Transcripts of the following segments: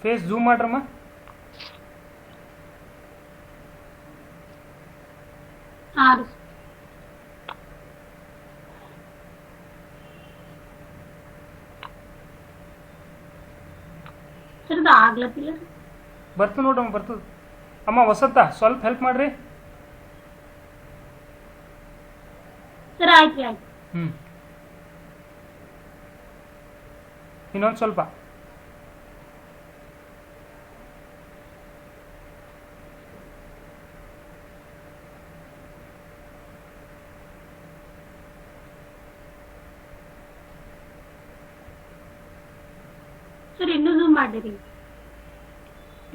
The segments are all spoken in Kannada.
Face zoom ಮಾಡ್ರಮ್ಮ. ಹಾಂ ರೀ ಸರ್ ಅದು ಆಗ್ಲತ್ತಿಲ್ಲ ರೀ. ಬರ್ತದೆ ನೋಡಮ್ಮ, ಬರ್ತದೆ. ಅಮ್ಮ ವಸತ್ತ ಸ್ವಲ್ಪ ಹೆಲ್ಪ್ ಮಾಡ್ರಿ. ಸರ್ ಆಯ್ತು ಆಯ್ತು. ಇನ್ನೊಂದು ಸ್ವಲ್ಪ. ಸರ್ ಇನ್ನೂ ಝೂಮ್ ಮಾಡಿರಿ.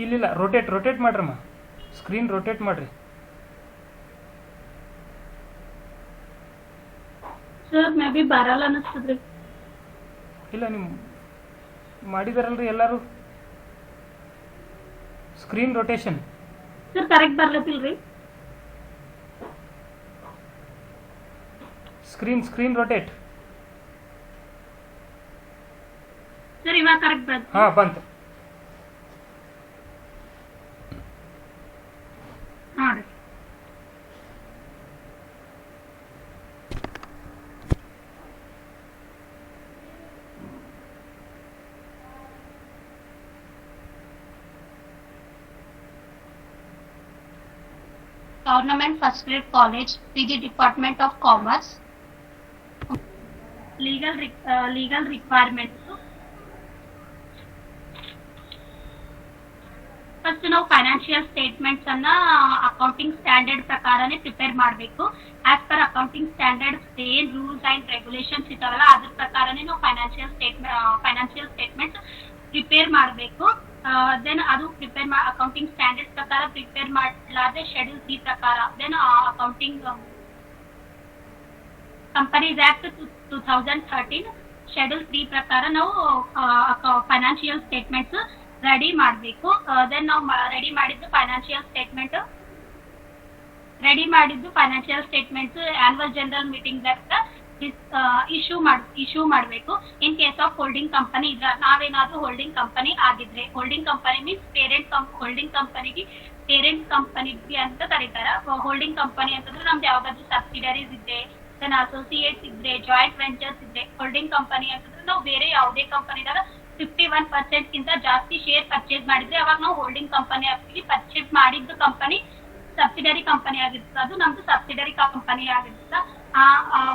ಇಲ್ಲಿಲ್ಲ, ರೊಟೇಟ್ ಮಾಡ್ರಮ್ಮ, ಸ್ಕ್ರೀನ್ ರೊಟೇಟ್ ಮಾಡ್ರಿ. ಸರ್ ಮೇ ಬಿ ಬರಲ್ಲ ಅನ್ನಿಸ್ತದ್ರಿ. ಇಲ್ಲ, ನೀವು ಮಾಡಿದಾರಲ್ರಿ ಎಲ್ಲರೂ. ಸ್ಕ್ರೀನ್ ರೊಟೇಷನ್ ಸರ್ ಕರೆಕ್ಟ್ ಬರ್ಲತ್ತಿಲ್ರಿ. Screen rotate. ಸರ್ ಇವಾಗ ಕರೆಕ್ಟ್ ಬಂತು. ಹಾಂ, ಬಂತು. ಹಾಂ ರೀ. Government First Grade College, PG Department of Commerce. Legal requirements. First ನಾವು ಫೈನಾನ್ಷಿಯಲ್ ಸ್ಟೇಟ್ಮೆಂಟ್ಸ್ ಅನ್ನ ಅಕೌಂಟಿಂಗ್ ಸ್ಟ್ಯಾಂಡರ್ಡ್ ಪ್ರಕಾರನೇ ಪ್ರಿಪೇರ್ ಮಾಡಬೇಕು. ಆಸ್ ಪರ್ ಅಕೌಂಟಿಂಗ್ ಸ್ಟ್ಯಾಂಡರ್ಡ್ಸ್ ಏನ್ ರೂಲ್ಸ್ ಅಂಡ್ ರೆಗ್ಯುಲೇಷನ್ಸ್ ಇದಾವಲ್ಲ ಅದ್ರ ಪ್ರಕಾರನೇ ನಾವು ಫೈನಾನ್ಷಿಯಲ್ ಸ್ಟೇಟ್ಮೆಂಟ್ಸ್ ಪ್ರಿಪೇರ್ ಮಾಡಬೇಕು. ದೆನ್ ಅದು ಅಕೌಂಟಿಂಗ್ ಸ್ಟ್ಯಾಂಡರ್ಡ್ಸ್ ಪ್ರಕಾರ ಪ್ರಿಪೇರ್ ಮಾಡಲಾರ್ದೆ ಶೆಡ್ಯೂಲ್ 3 ಪ್ರಕಾರ then accounting companies act 2013 schedule 3 ಪ್ರಕಾರ ನಾವು ಫೈನಾನ್ಷಿಯಲ್ ಸ್ಟೇಟ್ಮೆಂಟ್ಸ್ ರೆಡಿ ಮಾಡಬೇಕು. ದೆನ್ ನಾವು ರೆಡಿ ಮಾಡಿದ್ದು financial statements annual general meeting issue ಮಾಡಬೇಕು. In case of holding company ಇದ್ರ ನಾವೇನಾದ್ರೂ ಹೋಲ್ಡಿಂಗ್ ಕಂಪನಿ ಆಗಿದ್ರೆ, ಹೋಲ್ಡಿಂಗ್ ಕಂಪನಿ ಮೀನ್ಸ್ ಹೋಲ್ಡಿಂಗ್ ಕಂಪನಿಗೆ ಪೇರೆಂಟ್ ಕಂಪನಿ ಅಂತ ಕರೀತಾರ. ಹೋಲ್ಡಿಂಗ್ ಕಂಪನಿ ಅಂತಂದ್ರೆ ನಮ್ದು ಯಾವ್ದಾದ್ರು ಸಬ್ಸಿಡರೀಸ್ ಇದ್ರೆ, ದೆನ್ ಅಸೋಸಿಯೇಟ್ಸ್ ಇದ್ರೆ, ಜಾಯಿಂಟ್ ವೆಂಚರ್ಸ್ ಇದ್ರೆ. ಹೋಲ್ಡಿಂಗ್ ಕಂಪನಿ ಅಂತಂದ್ರೆ ನಾವು ಬೇರೆ ಯಾವುದೇ ಕಂಪನಿದಾಗ 51% ಗಿಂತ ಜಾಸ್ತಿ ಶೇರ್ ಪರ್ಚೇಸ್ ಮಾಡಿದ್ರೆ ಅವಾಗ ನಾವು ಹೋಲ್ಡಿಂಗ್ ಕಂಪನಿ ಆಗ್ತೀವಿ. ಪರ್ಚೇಸ್ ಮಾಡಿದ್ದು ಕಂಪನಿ ಸಬ್ಸಿಡರಿ ಕಂಪನಿ ಆಗಿರ್ತದೆ, ಅದು ನಮ್ದು ಸಬ್ಸಿಡರಿ ಕಂಪನಿ ಆಗಿರ್ತದೆ.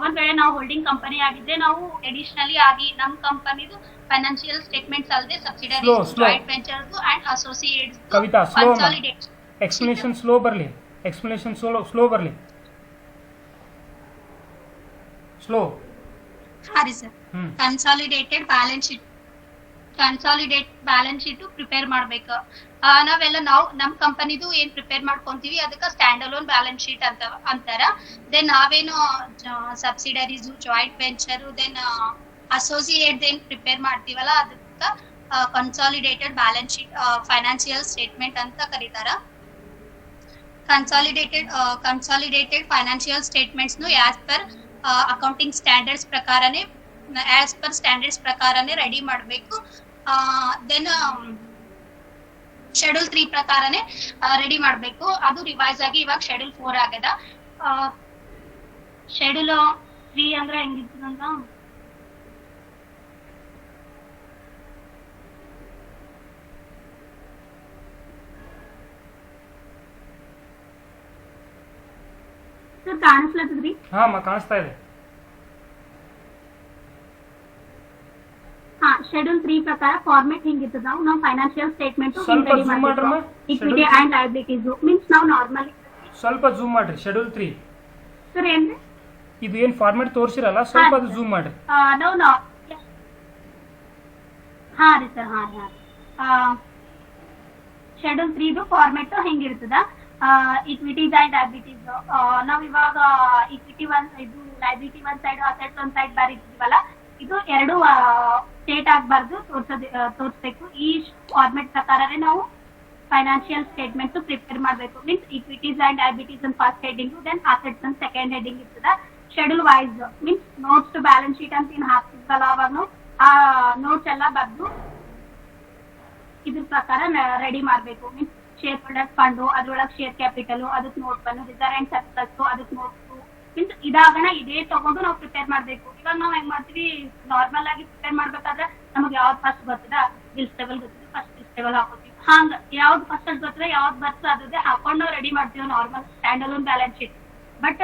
ಒಂದ್ ವೇಳೆ ನಾವು ಹೋಲ್ಡಿಂಗ್ ಕಂಪನಿ ಆಗಿದ್ರೆ ನಾವು ಎಡಿಷನಲಿ ಆಗಿ ನಮ್ಮ ಕಂಪನಿದು ಫೈನಾನ್ಷಿಯಲ್ ಸ್ಟೇಟ್ಮೆಂಟ್ಸ್ ಅಲ್ಲದೆ subsidiaries, joint ventures and associates consolidate. Explanation slow ಬರಲಿ. ಹಾಂ ರೀ sir. Consolidate balance sheet prepare ಮಾಡ್ಬೇಕು. ನಾವೆಲ್ಲ ನಮ್ ಕಂಪನಿದು ಏನ್ ಪ್ರಿಪೇರ್ ಮಾಡ್ಕೊಂತೀವಿ ಅದಕ್ಕೆ ಸ್ಟ್ಯಾಂಡ್ ಅಲೋನ್ ಬ್ಯಾಲೆನ್ಸ್ ಶೀಟ್ ಅಂತಾರ. ದೆನ್ ನಾವೇನು subsidiaries, joint venture, then associate ಏನ್ ಪ್ರಿಪೇರ್ ಮಾಡ್ತೀವಲ್ಲ ಅದಕ್ಕೆ consolidated balance sheet, financial statement ಅಂತ ಕರೀತಾರ. ಕನ್ಸಾಲಿಡೇಟೆಡ್ ಫೈನಾನ್ಷಿಯಲ್ ಸ್ಟೇಟ್ಮೆಂಟ್ಸ್ ನು ಆಸ್ ಪರ್ ಅಕೌಂಟಿಂಗ್ ಸ್ಟ್ಯಾಂಡರ್ಡ್ಸ್ ಪ್ರಕಾರನೇ ರೆಡಿ ಮಾಡಬೇಕು. ದೆನ್ ಶೆಡ್ಯೂಲ್ 3 ಪ್ರಕಾರನೇ ರೆಡಿ ಮಾಡಬೇಕು. ಅದು ರಿವೈಸ್ ಆಗಿ ಇವಾಗ ಶೆಡ್ಯೂಲ್ 4 ಆಗ್ಯದ. ಶೆಡ್ಯೂಲ್ 3 ಅಂದ್ರೆ ಹೆಂಗಿರ್ತದಂತ ಸರ್ ಕಾಣಿಸ್ಲತ್ತದ್ರಿ? ಕಾಣಿಸ್ತಾ ಇದೆ. ಶೆಡ್ಯೂಲ್ 3 ಪ್ರಕಾರ ಫಾರ್ಮೆಟ್ ಹಿಂಗಿರ್ತದ. ನಾವು ಫೈನಾನ್ಷಿಯಲ್ ಸ್ಟೇಟ್ಮೆಂಟ್ ರೆಡಿ ಮಾಡಬೇಕು. ಇಕ್ವಿಟಿ ಅಂಡ್ ಲಯಬಿಲಿಟೀಸ್ ಮೀನ್ಸ್ ನಾವು ನಾರ್ಮಲಿ ಸ್ವಲ್ಪ ಝೂಮ್ ಮಾಡ್ರಿ. ಶೆಡ್ಯೂಲ್ 3 ಸರ್ ಏನ್ರಿ ಇದು ಏನ್ ಫಾರ್ಮೆಟ್ ತೋರಿಸಿರಲ್ಲ ಸ್ವಲ್ಪ ಅದು ಝೂಮ್ ಮಾಡ್ರಿ. ಹಾ ರೀ ಸರ್. ಶೆಡ್ಯೂಲ್ 3 ಫಾರ್ಮೆಟ್ ಹಿಂಗಿರ್ತದ. ಇಕ್ವಿಟೀಸ್ ಅಂಡ್ ಲಯಬಿಲಿಟೀಸ್ ನಾವ್ ಇವಾಗ ಇಕ್ವಿಟಿ ಇದು ಲಯಬಿಲಿಟಿ ಒಂದ್ ಸೈಡ್, ಅಸೆಟ್ಸ್ ಒಂದ್ ಸೈಡ್ ಬರೀತೀವಲ್ಲ, ಇದು ಎರಡು ಸ್ಟೇಟ್ ಆಗಬಾರ್ದು, ತೋರಿಸ್ಬೇಕು. ಈ ಫಾರ್ಮೆಟ್ ಪ್ರಕಾರನೇ ನಾವು ಫೈನಾನ್ಷಿಯಲ್ ಸ್ಟೇಟ್ಮೆಂಟ್ ಪ್ರಿಪೇರ್ ಮಾಡಬೇಕು. ಮೀನ್ಸ್ ಇಕ್ವಿಟೀಸ್ ಅಂಡ್ ಲಯಬಿಲಿಟೀಸ್ ಅಂತ ಫಸ್ಟ್ ಹೆಡಿಂಗ್, ದೆನ್ ಅಸೆಟ್ಸ್ ಅಂತ ಸೆಕೆಂಡ್ ಹೆಡಿಂಗ್ ಇರ್ತದ. Schedule wise means notes to balance sheet ಅಂತ ಏನ್ ಹಾಕ್ತಿದ್ವಲ್ಲ ಅವಾಗ ನಾವು ಆ ನೋಟ್ಸ್ ಎಲ್ಲ ಬರ್ದು ಇದ್ರ ಪ್ರಕಾರ ರೆಡಿ ಮಾಡಬೇಕು. ಮೀನ್ಸ್ ಶೇರ್ ಹೋಲ್ಡರ್ ಫಂಡು, ಅದ್ರೊಳಗೆ ಶೇರ್ ಕ್ಯಾಪಿಟಲ್, ಅದಕ್ಕೆ ನೋಟ್ ಬಂದು ರಿಸರ್ವ್ ಅಂಡ್ ಸರ್ಪ್ಲಸ್, ಅದಕ್ಕೆ ನೋಟ್ಸು. ಮೀನ್ಸ್ ಇದಾಗಣ ಇದೇ ತಗೊಂಡು ನಾವು ಪ್ರಿಪೇರ್ ಮಾಡಬೇಕು. ಇವಾಗ ನಾವು ಹೆಂಗ್ ಮಾಡ್ತೀವಿ, ನಾರ್ಮಲ್ ಆಗಿ ಪ್ರಿಪೇರ್ ಮಾಡ್ಬೇಕಾದ್ರೆ ನಮಗೆ ಯಾವ್ದು ಫಸ್ಟ್ ಬರ್ತದ, ಬಿಲ್ಸ್ ಟೇಬಲ್ ಗೊತ್ತಿದೆ, ಫಸ್ಟ್ ಬಿಲ್ಸ್ ಟೇಬಲ್ ಹಾಕೋತೀವಿ. ಹಂಗ ಯಾವ್ದು ಫಸ್ಟ್ ಬರ್ತದೆ, ಯಾವ್ದು ಬರ್ತದೆ ಅದೇ ಹಾಕೊಂಡು ನಾವು ರೆಡಿ ಮಾಡ್ತೀವಿ normal stand alone balance sheet. But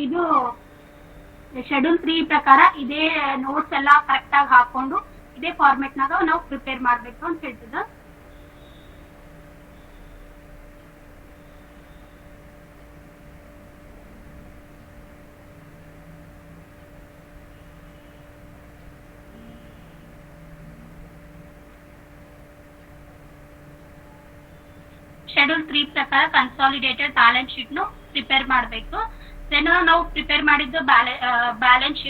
ಇದು ಶೆಡ್ಯೂಲ್ 3 ಪ್ರಕಾರ ಇದೇ ನೋಟ್ಸ್ ಎಲ್ಲ ಕರೆಕ್ಟ್ ಆಗಿ ಹಾಕೊಂಡು ಇದೇ ಫಾರ್ಮೆಟ್ ನಾಗ ನಾವು ಪ್ರಿಪೇರ್ ಮಾಡ್ಬೇಕು ಅಂತ ಹೇಳ್ತದ. ಶೆಡ್ಯೂಲ್ 3 ಪ್ರಕಾರ ಕನ್ಸಾಲಿಡೇಟೆಡ್ ಬ್ಯಾಲೆನ್ಸ್ ಶೀಟ್ ನು ಪ್ರಿಪೇರ್ ಮಾಡಬೇಕು. ದೆನ್ ನಾವು ಪ್ರಿಪೇರ್ ಮಾಡಿದ್ದು ಬ್ಯಾಲೆನ್ಸ್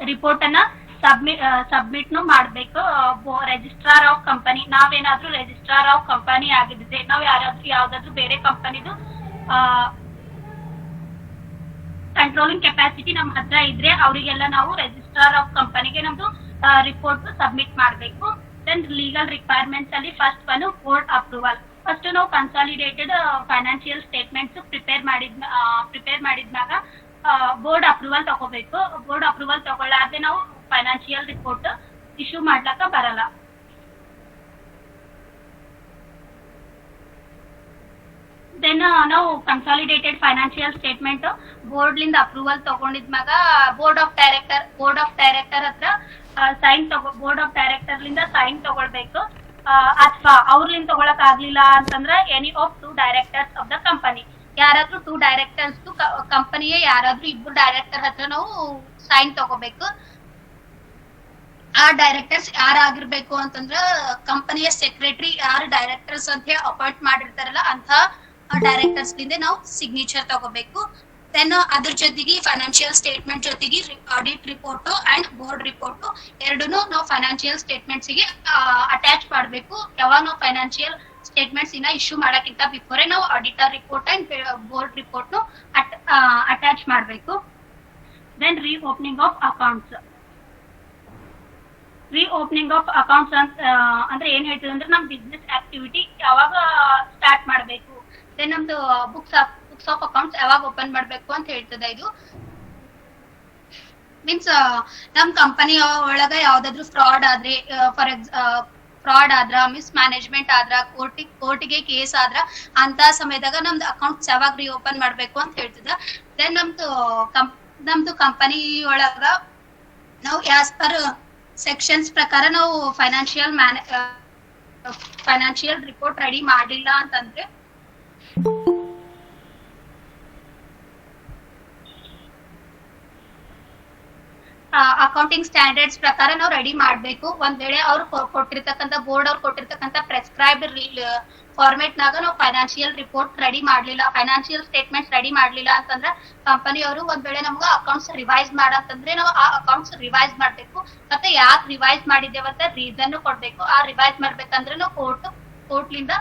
ರಿಪೋರ್ಟ್ ಅನ್ನ ಸಬ್ಮಿಟ್ ನು ಮಾಡಬೇಕು ರಿಜಿಸ್ಟ್ರಾರ್ ಆಫ್ ಕಂಪನಿ. ನಾವೇನಾದ್ರೂ ರಿಜಿಸ್ಟ್ರಾರ್ ಆಫ್ ಕಂಪನಿ ಆಗಿದ್ರೆ, ನಾವು ಯಾವ್ದಾದ್ರು ಬೇರೆ ಕಂಪನಿದು ಕಂಟ್ರೋಲಿಂಗ್ ಕೆಪಾಸಿಟಿ ನಮ್ಮ ಹತ್ರ ಇದ್ರೆ ಅವರಿಗೆಲ್ಲ ನಾವು ರಿಜಿಸ್ಟ್ರಾರ್ ಆಫ್ ಕಂಪನಿಗೆ ನಮ್ದು ರಿಪೋರ್ಟ್ ಸಬ್ಮಿಟ್ ಮಾಡಬೇಕು. ದೆನ್ ಲೀಗಲ್ ರಿಕ್ವೈರ್ಮೆಂಟ್ಸ್ ಅಲ್ಲಿ first one board approval. First ನಾವು ಕನ್ಸಾಲಿಡೇಟೆಡ್ ಫೈನಾನ್ಷಿಯಲ್ ಸ್ಟೇಟ್ಮೆಂಟ್ಸ್ ಪ್ರಿಪೇರ್ ಮಾಡಿದ್ಮ್ಯಾಗ ಬೋರ್ಡ್ ಅಪ್ರೂವಲ್ ತಗೋಬೇಕು. ಬೋರ್ಡ್ ಅಪ್ರೂವಲ್ ತಗೊಳ್ಳಾರ್ದೆ ನಾವು ಫೈನಾನ್ಷಿಯಲ್ ರಿಪೋರ್ಟ್ ಇಶ್ಯೂ ಮಾಡ್ಲಕ್ಕ ಬರಲ್ಲ. ದೆನ್ ನಾವು ಕನ್ಸಾಲಿಡೇಟೆಡ್ ಫೈನಾನ್ಷಿಯಲ್ ಸ್ಟೇಟ್ಮೆಂಟ್ ಬೋರ್ಡ್ ಲಿಂದ ಅಪ್ರೂವಲ್ ತಗೊಂಡಿದ್ಮ್ಯಾಗ ಬೋರ್ಡ್ ಆಫ್ ಡೈರೆಕ್ಟರ್ ಹತ್ರ ಬೋರ್ಡ್ ಆಫ್ ಡೈರೆಕ್ಟರ್ ಲಿಂದ ಸೈನ್ ತಗೊಳ್ಬೇಕು. ಅಥವಾ ಅವ್ರಲಿಂದ ತಗೊಳಕ್ ಆಗ್ಲಿಲ್ಲ ಅಂತಂದ್ರ any of 2 directors of the company, ಯಾರಾದ್ರೂ 2 ಡೈರೆಕ್ಟರ್ಸ್ ಕಂಪನಿಯ ಯಾರಾದ್ರೂ 2 ಡೈರೆಕ್ಟರ್ ಹತ್ರ ನಾವು ಸೈನ್ ತಗೋಬೇಕು. ಆ ಡೈರೆಕ್ಟರ್ಸ್ ಯಾರಾಗಿರ್ಬೇಕು ಅಂತಂದ್ರ ಕಂಪನಿಯ ಸೆಕ್ರೆಟರಿ ಯಾರು ಡೈರೆಕ್ಟರ್ಸ್ ಅಂತ ಹೇಳಿ ಅಪಾಯಿಂಟ್ ಮಾಡಿರ್ತಾರಲ್ಲ ಅಂತ ಡೈರೆಕ್ಟರ್ಸ್ ಲಿಂದ ನಾವು ಸಿಗ್ನೇಚರ್ ತಗೋಬೇಕು. ದೆನ್ ಅದ್ರ ಜೊತೆಗೆ ಫೈನಾನ್ಷಿಯಲ್ ಸ್ಟೇಟ್ಮೆಂಟ್ ಜೊತೆಗೆ audit report and board report ಎರಡೂನು ನಾವು ಫೈನಾನ್ಷಿಯಲ್ ಸ್ಟೇಟ್ಮೆಂಟ್ಸ್ ಗೆ ಅಟ್ಯಾಚ್ ಮಾಡಬೇಕು. ಯಾವಾಗ ನಾವು ಫೈನಾನ್ಷಿಯಲ್ ಸ್ಟೇಟ್ಮೆಂಟ್ಸ್ ಇನ್ನ ಇಶ್ಯೂ ಮಾಡಕ್ಕಿಂತ ಬಿಫೋರೆ ನಾವು auditor report and board report ನು ಅಟ್ಯಾಚ್ ಮಾಡಬೇಕು. ದೆನ್ ರೀಓಪನಿಂಗ್ ಆಫ್ ಅಕೌಂಟ್ಸ್ ಅಂದ್ರೆ ಏನ್ ಹೇಳ್ತದೆ ಅಂದ್ರೆ ನಮ್ ಬಿಸ್ನೆಸ್ ಆಕ್ಟಿವಿಟಿ ಯಾವಾಗ ಸ್ಟಾರ್ಟ್ ಮಾಡಬೇಕು, ದೆನ್ ನಮ್ದು ಬುಕ್ಸ್ ಆಫ್ ಅಕೌಂಟ್ಸ್ ಯಾವಾಗ ಓಪನ್ ಮಾಡ್ಬೇಕು ಅಂತ ಹೇಳ್ತದೆ. ಇದು ಮೀನ್ಸ್ ನಮ್ ಕಂಪನಿ ಒಳಗ ಯಾವ್ದಾದ್ರು ಫ್ರಾಡ್ ಆದ್ರೆ, ಫ್ರಾಡ್ ಆದ್ರ, ಮಿಸ್ ಮ್ಯಾನೇಜ್ಮೆಂಟ್ ಆದ್ರ, ಕೋರ್ಟಿಗೆ ಕೇಸ್ ಆದ್ರ ಅಂತ ಸಮಯದಾಗ ನಮ್ದು ಅಕೌಂಟ್ಸ್ ಯಾವಾಗ ರಿಓಪನ್ ಮಾಡ್ಬೇಕು ಅಂತ ಹೇಳ್ತದ. ದೆನ್ ನಮ್ದು ಕಂಪನಿ ಒಳಗ ನಾವು ಆಸ್ ಪರ್ ಸೆಕ್ಷನ್ಸ್ ಪ್ರಕಾರ ನಾವು ಫೈನಾನ್ಷಿಯಲ್ ರಿಪೋರ್ಟ್ ರೆಡಿ ಮಾಡಿಲ್ಲ ಅಂತಂದ್ರೆ ಅಕೌಂಟಿಂಗ್ ಸ್ಟ್ಯಾಂಡರ್ಡ್ಸ್ ಪ್ರಕಾರ ನಾವು ರೆಡಿ ಮಾಡ್ಬೇಕು. ಒಂದ್ ವೇಳೆ ಅವ್ರು ಬೋರ್ಡ್ ಅವ್ರು ಕೊಟ್ಟಿರ್ತಕ್ಕಂಥ ಪ್ರೆಸ್ಕ್ರೈಬ್ಡ್ ಫಾರ್ಮೆಟ್ ನಾಗ ನಾವು ಫೈನಾನ್ಷಿಯಲ್ ರಿಪೋರ್ಟ್ ರೆಡಿ ಮಾಡ್ಲಿಲ್ಲ, ಫೈನಾನ್ಷಿಯಲ್ ಸ್ಟೇಟ್ಮೆಂಟ್ಸ್ ರೆಡಿ ಮಾಡ್ಲಿಲ್ಲ ಅಂತಂದ್ರೆ ಕಂಪನಿ ಅವರು ಒಂದ್ ವೇಳೆ ನಮ್ಗ ಅಕೌಂಟ್ಸ್ ರಿವೈಸ್ ಮಾಡಂತಂದ್ರೆ ನಾವು ಆ ಅಕೌಂಟ್ಸ್ ರಿವೈಸ್ ಮಾಡ್ಬೇಕು. ಮತ್ತೆ ಯಾಕೆ ರಿವೈಸ್ ಮಾಡಿದ್ದೇವೆ ಅಂತ ರೀಸನ್ ಕೊಡ್ಬೇಕು. ಆ ರಿವೈಸ್ ಮಾಡ್ಬೇಕಂದ್ರೆ ನಾವು ಕೋರ್ಟ್ಲಿಂದ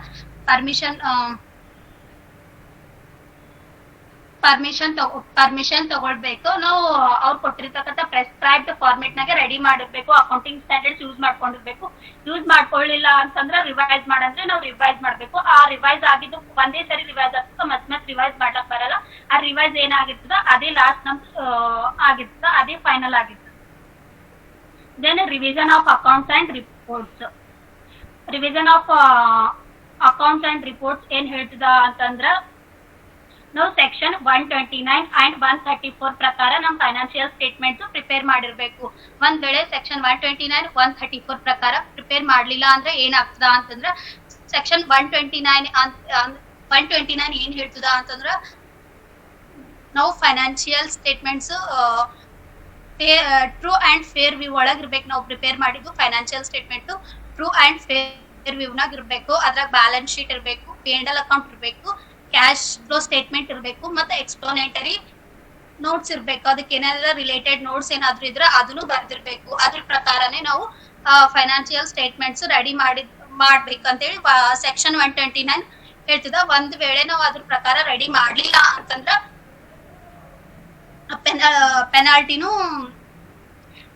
ಪರ್ಮಿಷನ್ ತಗೊಳ್ಬೇಕು. ನಾವು ಅವ್ರು ಕೊಟ್ಟಿರ್ತಕ್ಕಂಥ ಪ್ರೆಸ್ಕ್ರೈಬ್ಡ್ ಫಾರ್ಮೆಟ್ ನಾಗೆ ರೆಡಿ ಮಾಡಿರ್ಬೇಕು. ಅಕೌಂಟಿಂಗ್ ಸ್ಟ್ಯಾಂಡರ್ಡ್ಸ್ ಯೂಸ್ ಮಾಡ್ಕೊಂಡಿರ್ಬೇಕು. ಯೂಸ್ ಮಾಡ್ಕೊಳ್ಳಿಲ್ಲ ಅಂತಂದ್ರೆ ರಿವೈಸ್ ಮಾಡಂದ್ರೆ ನಾವು ರಿವೈಸ್ ಮಾಡ್ಬೇಕು. ಆ ರಿವೈಸ್ ಆಗಿದ್ದು ಒಂದೇ ಸರಿ ರಿವೈಸ್ ಆಗ್ತದೆ, ಮತ್ ರಿವೈಸ್ ಮಾಡ್ಲಕ್ ಬರಲ್ಲ. ಆ ರಿವೈಸ್ ಏನಾಗಿರ್ತದ ಅದೇ ಲಾಸ್ಟ್ ನಮ್ದು ಆಗಿರ್ತದ, ಅದೇ ಫೈನಲ್ ಆಗಿರ್ತದೆ. Then revision of accounts and reports. Revision of accounts and reports ಏನ್ ಹೇಳ್ತದ ಅಂತಂದ್ರ ನಾವು ಸೆಕ್ಷನ್ 129 ಅಂಡ್ 134 ಪ್ರಕಾರ ನಮ್ ಫೈನಾನ್ಷಿಯಲ್ ಸ್ಟೇಟ್ಮೆಂಟ್ಸ್ ಪ್ರಿಪೇರ್ ಮಾಡಿರ್ಬೇಕು. ಒಂದ್ ವೇಳೆ ಸೆಕ್ಷನ್ 129 134 ಪ್ರಕಾರ ಪ್ರಿಪೇರ್ ಮಾಡ್ಲಿಲ್ಲ ಅಂದ್ರೆ ಏನಾಗ್ತದ ಅಂತಂದ್ರ ಸೆಕ್ಷನ್ 129 ಏನ್ ಹೇಳ್ತದ ಅಂತಂದ್ರ ನಾವು financial statements true and fair view ಒಳಗ್ ಇರ್ಬೇಕು. ನಾವು ಪ್ರಿಪೇರ್ ಮಾಡಿದ್ದು financial statement true and fair view ನಾಗ ಇರ್ಬೇಕು. ಅದ್ರಾಗ ಬ್ಯಾಲೆನ್ಸ್ ಶೀಟ್ ಇರ್ಬೇಕು, P&L ಅಕೌಂಟ್ ಇರ್ಬೇಕು, ಕ್ಯಾಶ್ ಫ್ಲೋ ಸ್ಟೇಟ್ಮೆಂಟ್ ಇರಬೇಕು, ಮತ್ತೆ ಎಕ್ಸ್ಪ್ಲನೇಟರಿ ನೋಟ್ಸ್ ಇರ್ಬೇಕು. ಅದಕ್ಕೆ ಏನಾದ್ರು ರಿಲೇಟೆಡ್ ನೋಟ್ಸ್ ಏನಾದ್ರು ಇದ್ರೆ ಅದನ್ನು ಬರ್ದಿರ್ಬೇಕು. ಅದ್ರ ಪ್ರಕಾರನೇ ನಾವು ಫೈನಾನ್ಷಿಯಲ್ ಸ್ಟೇಟ್ಮೆಂಟ್ಸ್ ರೆಡಿ ಮಾಡ್ಬೇಕಂತೇಳಿ ಸೆಕ್ಷನ್ 129 ಹೇಳ್ತಿದ. ಒಂದ್ ವೇಳೆ ನಾವು ಅದ್ರ ಪ್ರಕಾರ ರೆಡಿ ಮಾಡ್ಲಿಲ್ಲ ಅಂತಂದ್ರ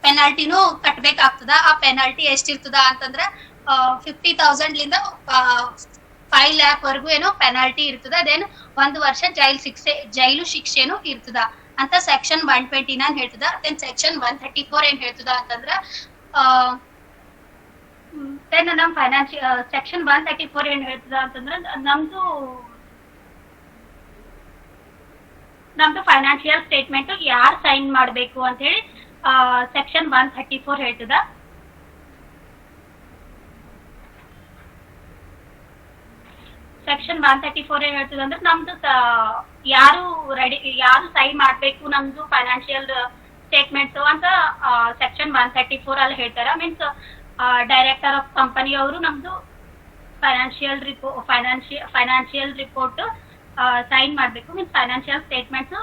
ಪೆನಾಲ್ಟಿನೂ ಕಟ್ಬೇಕಾಗ್ತದ. ಆ ಪೆನಾಲ್ಟಿ ಎಷ್ಟಿರ್ತದ ಅಂತಂದ್ರ 50,000 ಲಿಂದ 5 lakh ವರೆಗೂ ಏನೋ ಪೆನಾಲ್ಟಿ ಇರ್ತದ. ದೆನ್ 1 ವರ್ಷ ಜೈಲು ಶಿಕ್ಷೆನೂ ಇರ್ತದ ಅಂತ ಸೆಕ್ಷನ್ 129 ಹೇಳ್ತದ. ದೆನ್ ಸೆಕ್ಷನ್ 134 ಏನ್ ಹೇಳ್ತದ ಅಂತಂದ್ರ ದೆನ್ ನಮ್ ಫೈನಾನ್ಷಿಯಲ್ ಸೆಕ್ಷನ್ 134 ಏನ್ ಹೇಳ್ತದ ಅಂತಂದ್ರ ನಮ್ದು ಫೈನಾನ್ಷಿಯಲ್ ಸ್ಟೇಟ್ಮೆಂಟ್ ಯಾರು ಸೈನ್ ಮಾಡ್ಬೇಕು ಅಂತ ಹೇಳಿ ಸೆಕ್ಷನ್ 134 ಹೇಳ್ತದ. ಸೆಕ್ಷನ್ 134 ಏನ್ ಹೇಳ್ತದ ಅಂದ್ರೆ ನಮ್ದು ಯಾರು ಸೈನ್ ಮಾಡ್ಬೇಕು ನಮ್ದು ಫೈನಾನ್ಷಿಯಲ್ ಸ್ಟೇಟ್ಮೆಂಟ್ಸ್ ಅಂತ ಸೆಕ್ಷನ್ 134 ಅಲ್ಲಿ ಹೇಳ್ತಾರ. ಮೀನ್ಸ್ ಡೈರೆಕ್ಟರ್ ಆಫ್ ಕಂಪನಿ ಅವರು ನಮ್ದು ಫೈನಾನ್ಷಿಯಲ್ ರಿಪೋರ್ಟ್ ಸೈನ್ ಮಾಡ್ಬೇಕು. ಮೀನ್ಸ್ ಫೈನಾನ್ಷಿಯಲ್ ಸ್ಟೇಟ್ಮೆಂಟ್ಸ್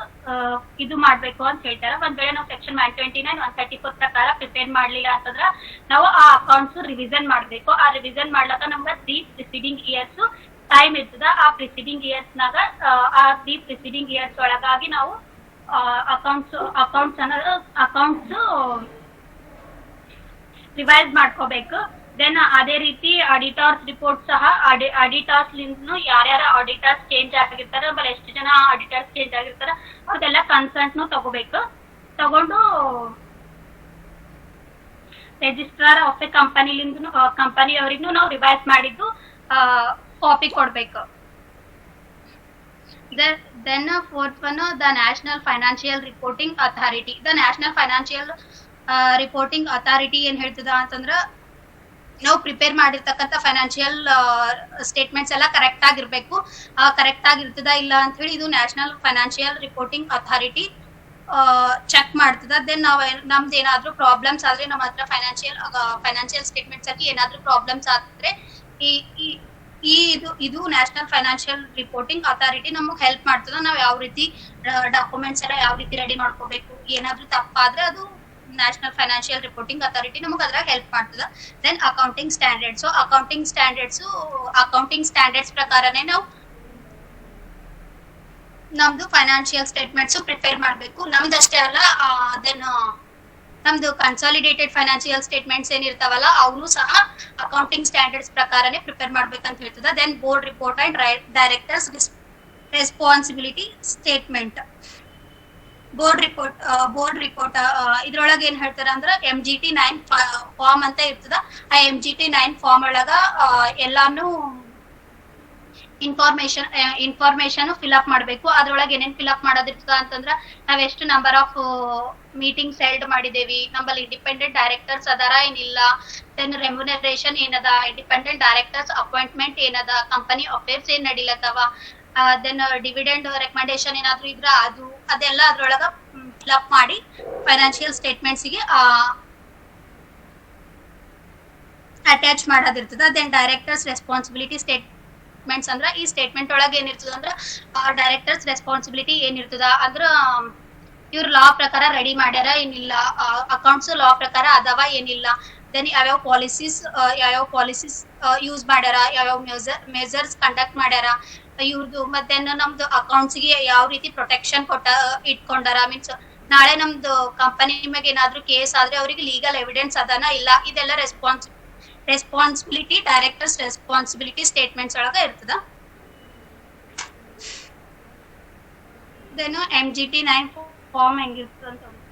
ಇದು ಮಾಡ್ಬೇಕು ಅಂತ ಹೇಳ್ತಾರ. ಒಂದ್ ವೇಳೆ ನಾವು ಸೆಕ್ಷನ್ 129 134 ಪ್ರಕಾರ ಪ್ರಿಪೇರ್ ಮಾಡ್ಲಿಲ್ಲ ಅಂತಂದ್ರ ನಾವು ಆ ಅಕೌಂಟ್ಸ್ ರಿವಿಷನ್ ಮಾಡ್ಬೇಕು. ಆ ರಿವಿಷನ್ ಮಾಡ್ಲಕ್ಕ ನಮ್ಗ 3 ಪ್ರಿಸೀಡಿಂಗ್ ಇಯರ್ಸ್ ಟೈಮ್ ಇರ್ತದ. ಆ ಪ್ರಿಸೀಡಿಂಗ್ ಇಯರ್ಸ್ ನಾಗ ಆ 3 ಪ್ರಿಸೀಡಿಂಗ್ ಇಯರ್ಸ್ ಒಳಗಾಗಿ ನಾವು ಅಕೌಂಟ್ಸ್ ರಿವೈಸ್ ಮಾಡ್ಕೋಬೇಕು. ದೆನ್ ಅದೇ ರೀತಿ ಆಡಿಟರ್ಸ್ ರಿಪೋರ್ಟ್ ಸಹ ಆಡಿಟರ್ಸ್ ಲಿಂದ ಯಾರ್ಯಾರ ಆಡಿಟರ್ಸ್ ಚೇಂಜ್ ಆಗಿರ್ತಾರ, ಆಮೇಲೆ ಎಷ್ಟು ಜನ ಆಡಿಟರ್ಸ್ ಚೇಂಜ್ ಆಗಿರ್ತಾರ ಅವ್ರದೆಲ್ಲ ಕನ್ಸರ್ಟ್ ತಗೋಬೇಕು. ತಗೊಂಡು ರಿಜಿಸ್ಟ್ರಾರ್ ಆಫ್ ಎ ಕಂಪನಿ ಅವರಿಗೂ ನಾವು ರಿವೈಸ್ ಮಾಡಿದ್ದು ಕಾಪಿ ಕೊಡ್ಬೇಕು. Then fourth one, the National Financial Reporting Authority. The National Financial Reporting Authority ಏನ್ ಹೇಳ್ತದ ಅಂತಂದ್ರ ನಾವು ಪ್ರಿಪೇರ್ ಮಾಡಿರ್ತಕ್ಕಂಥ ಫೈನಾನ್ಷಿಯಲ್ ಸ್ಟೇಟ್ಮೆಂಟ್ಸ್ ಎಲ್ಲ ಕರೆಕ್ಟ್ ಆಗಿರ್ಬೇಕು. ಕರೆಕ್ಟ್ ಆಗಿರ್ತದ ಇಲ್ಲ ಅಂತ ಹೇಳಿ ಇದು national financial reporting authority check ಮಾಡ್ತದ. ದೆನ್ ನಮ್ದು ಏನಾದ್ರೂ ಪ್ರಾಬ್ಲಮ್ಸ್ ಆದ್ರೆ, ನಮ್ಮ ಹತ್ರ ಫೈನಾನ್ಷಿಯಲ್ ಸ್ಟೇಟ್ಮೆಂಟ್ಸ್ ಅಲ್ಲಿ ಏನಾದ್ರೂ ಪ್ರಾಬ್ಲಮ್ಸ್ ಆದ್ರೆ ಇದು ನ್ಯಾಷನಲ್ ಫೈನಾನ್ಷಿಯಲ್ ರಿಪೋರ್ಟಿಂಗ್ ಅಥಾರಿಟಿ ನಮಗ್ ಹೆಲ್ಪ್ ಮಾಡ್ತದ. ನಾವ್ ಯಾವ ರೀತಿ ಡಾಕ್ಯುಮೆಂಟ್ಸ್ ಎಲ್ಲ ಯಾವ ರೀತಿ ರೆಡಿ ಮಾಡ್ಕೋಬೇಕು, ಏನಾದ್ರೂ ತಪ್ಪಾದ್ರೆ ಅದು ನ್ಯಾಷನಲ್ ಫೈನಾನ್ಷಿಯಲ್ ರಿಪೋರ್ಟಿಂಗ್ ಅಥಾರಿಟಿ ನಮಗ್ ಅದ್ರಾಗ ಹೆಲ್ಪ್ ಮಾಡ್ತದ. ದೆನ್ ಅಕೌಂಟಿಂಗ್ ಸ್ಟ್ಯಾಂಡರ್ಡ್ಸ್ ಪ್ರಕಾರನೇ ನಾವು ನಮ್ದು ಫೈನಾನ್ಷಿಯಲ್ ಸ್ಟೇಟ್ಮೆಂಟ್ಸ್ ಪ್ರಿಪೇರ್ ಮಾಡ್ಬೇಕು. ನಮ್ದಷ್ಟೇ ಅಲ್ಲ, ದೆನ್ ನಮ್ದು ಕನ್ಸಾಲಿಡೇಟೆಡ್ ಫೈನಾನ್ಷಿಯಲ್ ಸ್ಟೇಟ್ಮೆಂಟ್ಸ್ ಏನಿರ್ತಾವಲ್ಲ ಅವನು ಸಹ ಅಕೌಂಟಿಂಗ್ ಸ್ಟ್ಯಾಂಡರ್ಡ್ಸ್ ಪ್ರಕಾರನೇ ಪ್ರಿಪೇರ್ ಮಾಡ್ಬೇಕಂತ ಹೇಳ್ತದ. Then board report and directors responsibility statement. Board report ಇದ್ರೊಳಗೆ ಏನ್ ಹೇಳ್ತಾರ ಅಂದ್ರ MGT 9 ಫಾರ್ಮ್ ಅಂತ ಇರ್ತದ. ಆ MGT 9 ಫಾರ್ಮ್ ಒಳಗ ಎಲ್ಲಾನು ಇನ್ಫಾರ್ಮೇಶನ್ ಫಿಲ್ಅಪ್ ಮಾಡ್ಬೇಕು. ಅದ್ರೊಳಗೆ ಏನೇನ್ ಫಿಲ್ಅಪ್ ಮಾಡೋದಿರ್ತದ ಅಂತಂದ್ರ ನಾವ್ ಎಷ್ಟು ನಂಬರ್ ಆಫ್ ಮೀಟಿಂಗ್ಸ್ ಹೆಲ್ಡ್ ಮಾಡಿದೇವಿ, ನಮ್ಮಲ್ಲಿ ಇಂಡಿಪೆಂಡೆಂಟ್ ಡೈರೆಕ್ಟರ್ಸ್ ಅದಾರ ಏನಿಲ್ಲ, ದೆನ್ ರೆಮ್ಯುನರೇಷನ್ ಏನದ, ಇಂಡಿಪೆಂಡೆಂಟ್ ಡೈರೆಕ್ಟರ್ಸ್ ಅಪಾಯಿಂಟ್ಮೆಂಟ್ ಏನದ, ಕಂಪನಿ ಅಫೇರ್ಸ್ ಏನ್ ನಡಿಲತ್ತವ, ದೆನ್ ಡಿವಿಡೆಂಡ್ ರೆಕಮೆಂಡೇಶನ್ ಏನಾದ್ರು ಇದ್ರ ಅದೆಲ್ಲ ಅದ್ರೊಳಗ ಫಿಲ್ಅಪ್ ಮಾಡಿ ಫೈನಾನ್ಷಿಯಲ್ ಸ್ಟೇಟ್ಮೆಂಟ್ಸ್ ಗೆ ಅಟ್ಯಾಚ್ ಮಾಡೋದಿರ್ತದ. ದೆನ್ ಡೈರೆಕ್ಟರ್ಸ್ ರೆಸ್ಪಾನ್ಸಿಬಿಲಿಟಿ ಸ್ಟೇಟ್ಮೆಂಟ್ಸ್ ಅಂದ್ರ ಈ ಸ್ಟೇಟ್ಮೆಂಟ್ ಒಳಗೆ ಏನಿರ್ತದ ಅಂದ್ರ ಡೈರೆಕ್ಟರ್ಸ್ ರೆಸ್ಪಾನ್ಸಿಬಿಲಿಟಿ ಏನಿರ್ತದ ಅಂದ್ರ ಇವ್ರ ಲಾ ಪ್ರಕಾರ ರೆಡಿ ಮಾಡ್ಯಾರ ಏನಿಲ್ಲ, ಅಕೌಂಟ್ಸ್ ಲಾ ಪ್ರಕಾರ ಅದಾವ ಏನಿಲ್ಲ, ದೆನ್ ಯಾವ್ಯಾವ ಪಾಲಿಸೀಸ್ ಯೂಸ್ ಮಾಡ್ಯಾರ, ಯಾವ್ಯಾವ ಮೆಜರ್ಸ್ ಕಂಡಕ್ಟ್ ಮಾಡ್ಯಾರ ಇವ್ರದ್ದು, ಮತ್ತೆ ನಮ್ದು ಅಕೌಂಟ್ಸ್ ಗೆ ಯಾವ ರೀತಿ ಪ್ರೊಟೆಕ್ಷನ್ ಇಟ್ಕೊಂಡಾರ. ಮೀನ್ಸ್ ನಾಳೆ ನಮ್ದು ಕಂಪನಿ ಮೇಲೆ ಏನಾದ್ರು ಕೇಸ್ ಆದ್ರೆ ಅವ್ರಿಗೆ ಲೀಗಲ್ ಎವಿಡೆನ್ಸ್ ಅದನ ಇಲ್ಲ, ಇದೆಲ್ಲ ರೆಸ್ಪಾನ್ಸಿಬಿಲಿಟಿ ಡೈರೆಕ್ಟರ್ಸ್ ರೆಸ್ಪಾನ್ಸಿಬಿಲಿಟಿ ಸ್ಟೇಟ್ಮೆಂಟ್ಸ್ ಒಳಗ ಇರ್ತದ. ದೆನ್ MGT 9 ಫಾರ್ಮ್ ಹೆಂಗಿರ್ತದ ಅಂತ ಹೇಳ್ತೀನಿ.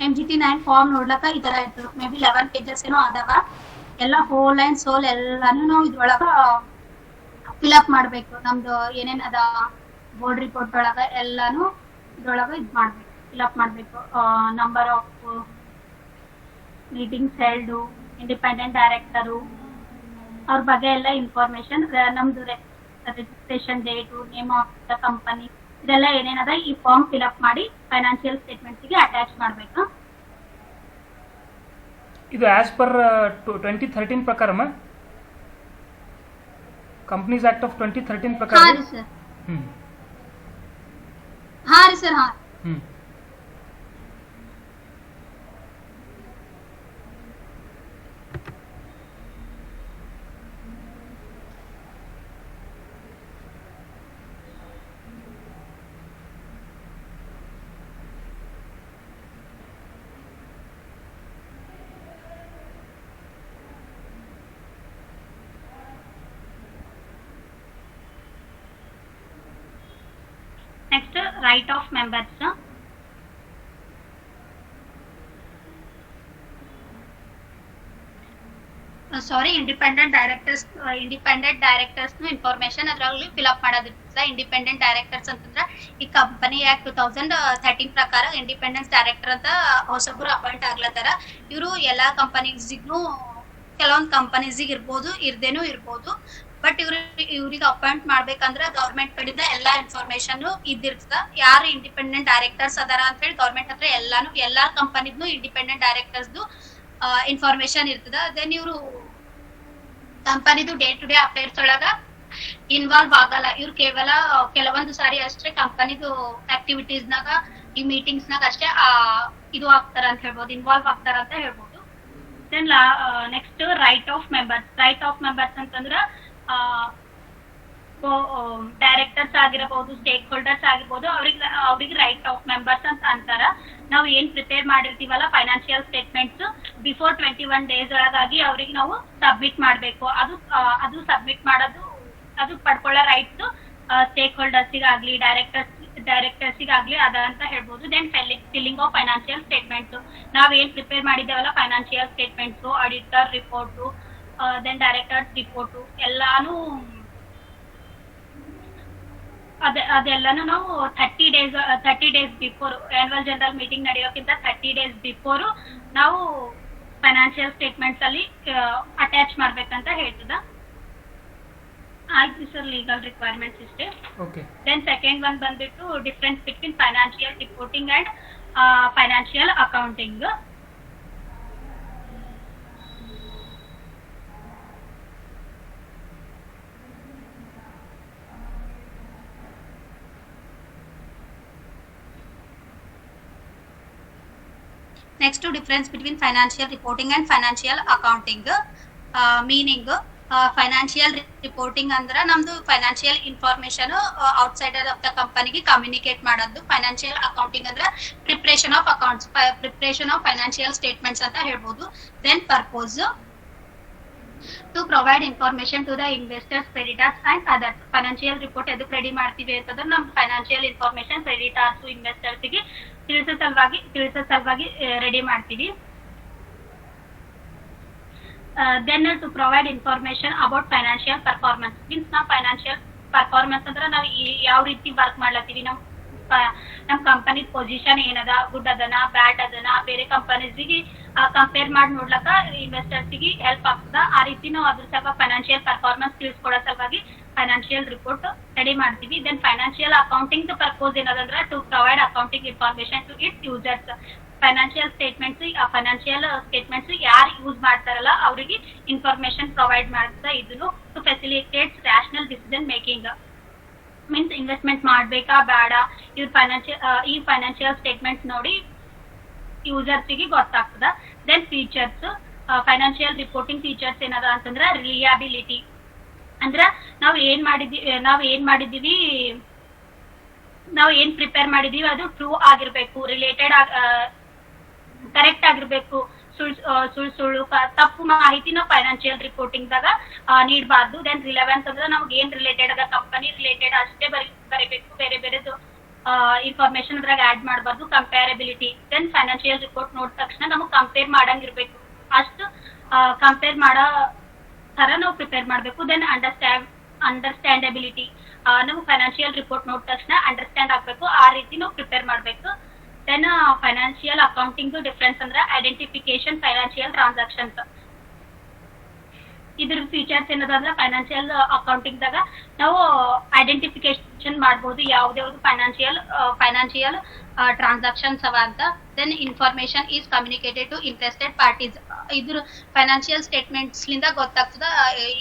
MGT 9 ಫಾರ್ಮ್ ನೋಡ್ಲಕ್ಕ ಈ ತರ ಇರ್ತದೆ. ಮೇ ಬಿ 11 pages ಏನೋ ಅದಾವ. ಎಲ್ಲ ಹೋಲ್ ಅಂಡ್ ಸೋಲ್ ಎಲ್ಲಾನು ನಾವು ಇದ್ರೊಳಗ ಫಿಲ್ಅಪ್ ಮಾಡ್ಬೇಕು. ನಮ್ದು ಏನೇನ್ ಅದ ಬೋರ್ಡ್ ರಿಪೋರ್ಟ್ ಒಳಗ ಎಲ್ಲಾನು ಇದ್ರೊಳಗ ಮಾಡ್ಬೇಕು, ಫಿಲ್ಅಪ್ ಮಾಡ್ಬೇಕು. Number of meetings held, independent director, ಅವ್ರ ಬಗ್ಗೆ ಎಲ್ಲ ಇನ್ಫಾರ್ಮೇಶನ್, ನಮ್ದು registration date, name of the company, ಇದೆಲ್ಲ ಏನೇನದ ಈ ಫಾರ್ಮ್ ಫಿಲ್ಅಪ್ ಮಾಡಿ ಫೈನಾನ್ಷಿಯಲ್ ಸ್ಟೇಟ್ಮೆಂಟ್ಸ್ ಗೆ ಅಟ್ಯಾಚ್ ಮಾಡ್ಬೇಕು. ಇದು ಆಸ್ ಪರ್ 2013 ಪ್ರಕಾರಮ್ಮ ಕಂಪ್ನೀಸ್ ಆಕ್ಟ್ ಆಫ್ 2013 ಹಾ ಪ್ರಕಾರ. ರೀ ಸರ್. ಹ್ಞೂ ಹಾ ರೀ ಸರ್. ಹಾ ಹ್ಞೂ next right of members. Sorry, independent directors information ಅದರಲ್ಲಿ ಫಿಲ್ಅಪ್ ಮಾಡೋದಿರ್ತದೆ. ಇಂಡಿಪೆಂಡೆಂಟ್ ಡೈರೆಕ್ಟರ್ಸ್ ಅಂತಂದ್ರೆ ಈ ಕಂಪನಿ ಆಕ್ಟ್ 2013 ಪ್ರಕಾರ ಇಂಡಿಪೆಂಡೆನ್ಸ್ ಡೈರೆಕ್ಟರ್ ಅಂತ ಹೊಸಬ್ರು ಅಪಾಯಿಂಟ್ ಆಗ್ಲತ್ತಾರ. ಇವರು ಎಲ್ಲಾ ಕಂಪನೀಸ್ಗೂ ಕೆಲವೊಂದು ಕಂಪನೀಸಿಗೆ ಇರ್ಬೋದು, ಇರ್ದೇನೂ ಇರ್ಬೋದು. ಬಟ್ ಇವ್ರಿಗೆ ಅಪಾಯಿಂಟ್ ಮಾಡ್ಬೇಕಂದ್ರೆ ಗೌರ್ಮೆಂಟ್ ಕಡೆಯಿಂದ ಎಲ್ಲಾ ಇನ್ಫಾರ್ಮೇಶನ್ ಇದ್ದಿರ್ತದ. ಯಾರು ಇಂಡಿಪೆಂಡೆಂಟ್ ಡೈರೆಕ್ಟರ್ಸ್ ಅದಾರ ಅಂತ ಹೇಳಿ ಗೌರ್ಮೆಂಟ್ ಹತ್ರ ಎಲ್ಲಾ ಕಂಪನಿದ್ನು ಇಂಡಿಪೆಂಡೆಂಟ್ ಡೈರೆಕ್ಟರ್ಸ್ದು ಇನ್ಫಾರ್ಮೇಶನ್ ಇರ್ತದ. ದೆನ್ ಇವರು ಕಂಪನಿದು ಡೇ ಟು ಡೇ ಅಫೇರ್ಸ್ ಒಳಗ ಇನ್ವಾಲ್ವ್ ಆಗಲ್ಲ. ಇವ್ರು ಕೇವಲ ಕೆಲವೊಂದು ಸಾರಿ ಅಷ್ಟೇ ಕಂಪನಿದು ಆಕ್ಟಿವಿಟೀಸ್ ನಾಗ, ಈ ಮೀಟಿಂಗ್ಸ್ ನಾಗ ಅಷ್ಟೇ ಇದು ಆಗ್ತಾರ ಅಂತ ಹೇಳ್ಬೋದು, ಇನ್ವಾಲ್ವ್ ಆಗ್ತಾರ ಅಂತ ಹೇಳ್ಬೋದು. Then next right of members ಅಂತಂದ್ರ ಡೈರೆಕ್ಟರ್ಸ್ ಆಗಿರಬಹುದು, ಸ್ಟೇಕ್ ಹೋಲ್ಡರ್ಸ್ ಆಗಿರ್ಬೋದು, ಅವ್ರಿಗೆ ರೈಟ್ ಆಫ್ ಮೆಂಬರ್ಸ್ ಅಂತ ಅಂತಾರ. ನಾವು ಏನ್ ಪ್ರಿಪೇರ್ ಮಾಡಿರ್ತೀವಲ್ಲ ಫೈನಾನ್ಷಿಯಲ್ ಸ್ಟೇಟ್ಮೆಂಟ್ಸ್ ಬಿಫೋರ್ 21 days ಒಳಗಾಗಿ ಅವ್ರಿಗೆ ನಾವು ಸಬ್ಮಿಟ್ ಮಾಡ್ಬೇಕು. ಅದು ಸಬ್ಮಿಟ್ ಮಾಡೋದು, ಅದು ಪಡ್ಕೊಳ್ಳೋ ರೈಟ್ಸ್ ಸ್ಟೇಕ್ ಹೋಲ್ಡರ್ಸಿಗಾಗ್ಲಿ ಡೈರೆಕ್ಟರ್ಸಿಗಾಗ್ಲಿ ಅದ ಅಂತ ಹೇಳ್ಬೋದು. Then filing of financial statements, ನಾವ್ ಏನ್ ಪ್ರಿಪೇರ್ ಮಾಡಿದ್ದೇವಲ್ಲ financial statements, auditor report, then directors report ಎಲ್ಲಾನು ಅದೆಲ್ಲಾನು ನಾವು 30 days before annual general meeting ನಡೆಯೋಕ್ಕಿಂತ 30 days ಬಿಫೋರ್ ನಾವು ಫೈನಾನ್ಷಿಯಲ್ ಸ್ಟೇಟ್ಮೆಂಟ್ಸ್ ಅಲ್ಲಿ ಅಟ್ಯಾಚ್ ಮಾಡ್ಬೇಕಂತ ಹೇಳ್ತದ. ಆಯ್ತು ಸರ್, ಲೀಗಲ್ ರಿಕ್ವೈರ್ಮೆಂಟ್ಸ್ ಇಷ್ಟೇ. ದೆನ್ ಸೆಕೆಂಡ್ ಒನ್ ಬಂದ್ಬಿಟ್ಟು difference between financial reporting and financial accounting. Next, difference between financial reporting and financial accounting. Meaning financial reporting ಅಂದ್ರೆ ನಮ್ದು financial information outsider of the ಕಂಪನಿಗೆ ಕಮ್ಯುನಿಕೇಟ್ ಮಾಡೋದು. ಫೈನಾನ್ಷಿಯಲ್ ಅಕೌಂಟಿಂಗ್ ಅಂದ್ರೆ preparation of accounts, preparation of financial statements ಅಂತ ಹೇಳ್ಬೋದು. Then purpose to provide information to the investors, creditors and others. Financial report ಎದಕ್ಕೆ ರೆಡಿ ಮಾಡ್ತೀವಿ ಅಂತಂದ್ರೆ ನಮ್ ಫೈನಾನ್ಷಿಯಲ್ ಇನ್ಫಾರ್ಮೇಶನ್ ಕ್ರೆಡಿಟರ್ಸ್, ಇನ್ವೆಸ್ಟರ್ಸ್ ಗೆ ತಿಳಿಸೋ ಸಲುವಾಗಿ ರೆಡಿ ಮಾಡ್ತೀವಿ. Then to provide information about financial performance. Means ನಾವು ಫೈನಾನ್ಷಿಯಲ್ ಪರ್ಫಾರ್ಮೆನ್ಸ್ ಅಂದ್ರೆ ನಾವು ಯಾವ ರೀತಿ ವರ್ಕ್ ಮಾಡ್ಲತ್ತೀವಿ, ನಮ್ ಕಂಪನಿ ಪೊಸಿಷನ್ ಏನದ, ಗುಡ್ ಅದನ ಬ್ಯಾಡ್ ಅದನ, ಬೇರೆ ಕಂಪನೀಸ್ಗೆ ಕಂಪೇರ್ ಮಾಡಿ ನೋಡ್ಲಕ್ಕ ಇನ್ವೆಸ್ಟರ್ಸ್ಗೆ ಹೆಲ್ಪ್ ಆಗ್ತದ. ಆ ರೀತಿ ನಾವು ಅದ್ರ ಸಲುವಾಗಿ ಫೈನಾನ್ಷಿಯಲ್ ಪರ್ಫಾರ್ಮೆನ್ಸ್ ತಿಳಿಸ್ಕೊಡೋ ಸಲುವಾಗಿ ಫೈನಾನ್ಷಿಯಲ್ ರಿಪೋರ್ಟ್ ರೆಡಿ ಮಾಡ್ತೀವಿ. ದೆನ್ ಫೈನಾನ್ಷಿಯಲ್ ಅಕೌಂಟಿಂಗ್ ಪರ್ಪೋಸ್ ಏನದಂದ್ರೆ to provide accounting information to its users. Financial statements ಯಾರು ಯೂಸ್ ಮಾಡ್ತಾರಲ್ಲ ಅವರಿಗೆ ಇನ್ಫಾರ್ಮೇಶನ್ ಪ್ರೊವೈಡ್ ಮಾಡ್ತಾ. ಇದನ್ನು ಟು ಫೆಸಿಲಿಟೇಟ್ಸ್ ರ್ಯಾಷನಲ್ ಡಿಸಿಷನ್ ಮೇಕಿಂಗ್. ಮೀನ್ಸ್ ಇನ್ವೆಸ್ಟ್ಮೆಂಟ್ ಮಾಡ್ಬೇಕಾ ಬೇಡ, ಈ ಫೈನಾನ್ಷಿಯಲ್ ಸ್ಟೇಟ್ಮೆಂಟ್ಸ್ ನೋಡಿ ಯೂಸರ್ಸ್ಗೆ ಗೊತ್ತಾಗ್ತದ. Then features, financial reporting features ಏನದ ಅಂತಂದ್ರೆ ರಿಲಿಯಾಬಿಲಿಟಿ. ಅಂದ್ರ ನಾವು ಏನ್ ಪ್ರಿಪೇರ್ ಮಾಡಿದೀವಿ ಅದು ಟ್ರೂ ಆಗಿರ್ಬೇಕು, ಕರೆಕ್ಟ್ ಆಗಿರ್ಬೇಕು. ಸುಳ್ಳು ತಪ್ಪು ಮಾಹಿತಿ ನಾವು ಫೈನಾನ್ಷಿಯಲ್ ರಿಪೋರ್ಟಿಂಗ್ ದಾಗ ನೀಡಬಾರ್ದು. ದೆನ್ ರಿಲೆವೆನ್ಸ್ ಅಂದ್ರೆ ನಮ್ಗೆ ಏನ್ ರಿಲೇಟೆಡ್ ಅದ ಕಂಪನಿ ರಿಲೇಟೆಡ್ ಅಷ್ಟೇ ಬರೀಬೇಕು, ಬೇರೆದು ಇನ್ಫಾರ್ಮೇಶನ್ ಅದ್ರಾಗ ಆಡ್ ಮಾಡಬಾರ್ದು. ಕಂಪೇರಬಿಲಿಟಿ, ದೆನ್ ಫೈನಾನ್ಷಿಯಲ್ ರಿಪೋರ್ಟ್ ನೋಡಿದ ತಕ್ಷಣ ನಮಗೆ ಕಂಪೇರ್ ಮಾಡಂಗಿರ್ಬೇಕು, ಅಷ್ಟು ಕಂಪೇರ್ ಮಾಡೋ ತರ ನಾವು ಪ್ರಿಪೇರ್ ಮಾಡ್ಬೇಕು. ದೆನ್ ಅಂಡರ್ಸ್ಟ್ಯಾಂಡಬಿಲಿಟಿ, ನಮ್ಗೆ ಫೈನಾನ್ಷಿಯಲ್ ರಿಪೋರ್ಟ್ ನೋಡಿದ ತಕ್ಷಣ ಅಂಡರ್ಸ್ಟ್ಯಾಂಡ್ ಆಗ್ಬೇಕು, ಆ ರೀತಿ ನಾವು ಪ್ರಿಪೇರ್ ಮಾಡ್ಬೇಕು. ದೆನ್ ಫೈನಾನ್ಷಿಯಲ್ ಅಕೌಂಟಿಂಗ್ ಡಿಫ್ರೆನ್ಸ್ ಅಂದ್ರೆ ಐಡೆಂಟಿಫಿಕೇಶನ್ ಫೈನಾನ್ಷಿಯಲ್ ಟ್ರಾನ್ಸಾಕ್ಷನ್ಸ್. ಇದ್ರ ಫೀಚರ್ಸ್ ಏನದಂದ್ರೆ ಫೈನಾನ್ಷಿಯಲ್ ಅಕೌಂಟಿಂಗ್ ದಾಗ ನಾವು ಐಡೆಂಟಿಫಿಕೇಶನ್ ಮಾಡಬಹುದು ಯಾವ್ದು ಫೈನಾನ್ಷಿಯಲ್ ಟ್ರಾನ್ಸಾಕ್ಷನ್ಸ್ ಅವ ಅಂತ. Then information is communicated to interested parties. ಇದ್ರ ಫೈನಾನ್ಷಿಯಲ್ ಸ್ಟೇಟ್ಮೆಂಟ್ಸ್ ಲಿಂದ ಗೊತ್ತಾಗ್ತದ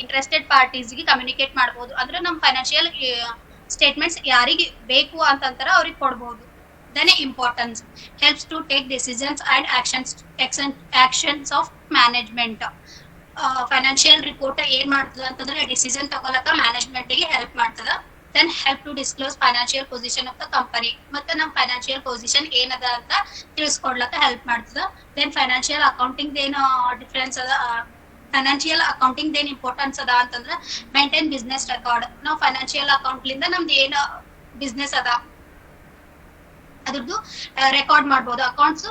ಇಂಟ್ರೆಸ್ಟೆಡ್ ಪಾರ್ಟೀಸ್ ಗೆ ಕಮ್ಯುನಿಕೇಟ್ ಮಾಡಬಹುದು. ಅಂದ್ರೆ ನಮ್ಮ ಫೈನಾನ್ಷಿಯಲ್ ಸ್ಟೇಟ್ಮೆಂಟ್ಸ್ ಯಾರಿಗೆ ಬೇಕು ಅಂತಂತಾರ ಅವ್ರಿಗೆ ಕೊಡಬಹುದು. Then importance helps to take decisions and actions of management. Financial report ಏನ್ ಮಾಡ್ತದ ಅಂತಂದ್ರೆ ಡಿಸಿಷನ್ ತಗೊಳಕ ಮ್ಯಾನೇಜ್ಮೆಂಟ್ ಗೆ ಹೆಲ್ಪ್ ಮಾಡ್ತದ. then help to disclose financial position of the company. ಮತ್ತೆ ನಮ್ಮ ಫೈನಾನ್ಷಿಯಲ್ ಪೊಸಿಷನ್ ಏನದ ಅಂತ ತಿಳಿಸ್ಕೊಡ್ಲಕ್ಕ ಹೆಲ್ಪ್ ಮಾಡ್ತದ. then financial accounting ಏನು ಡಿಫರೆನ್ಸ್ ಅದ, ಫೈನಾನ್ಷಿಯಲ್ ಅಕೌಂಟಿಂಗ್ ಏನ್ ಇಂಪಾರ್ಟೆನ್ಸ್ ಅದ ಅಂತಂದ್ರೆ ಮೇಂಟೈನ್ ಬಿಸ್ನೆಸ್ ರೆಕಾರ್ಡ್. ನಾವು ಫೈನಾನ್ಷಿಯಲ್ ಅಕೌಂಟ್ ಲಿಂದ ನಮ್ದು ಏನು ಬಿಸ್ನೆಸ್ ಅದ ಅದ್ರದ್ದು ರೆಕಾರ್ಡ್ ಮಾಡಬಹುದು. ಅಕೌಂಟ್ಸ್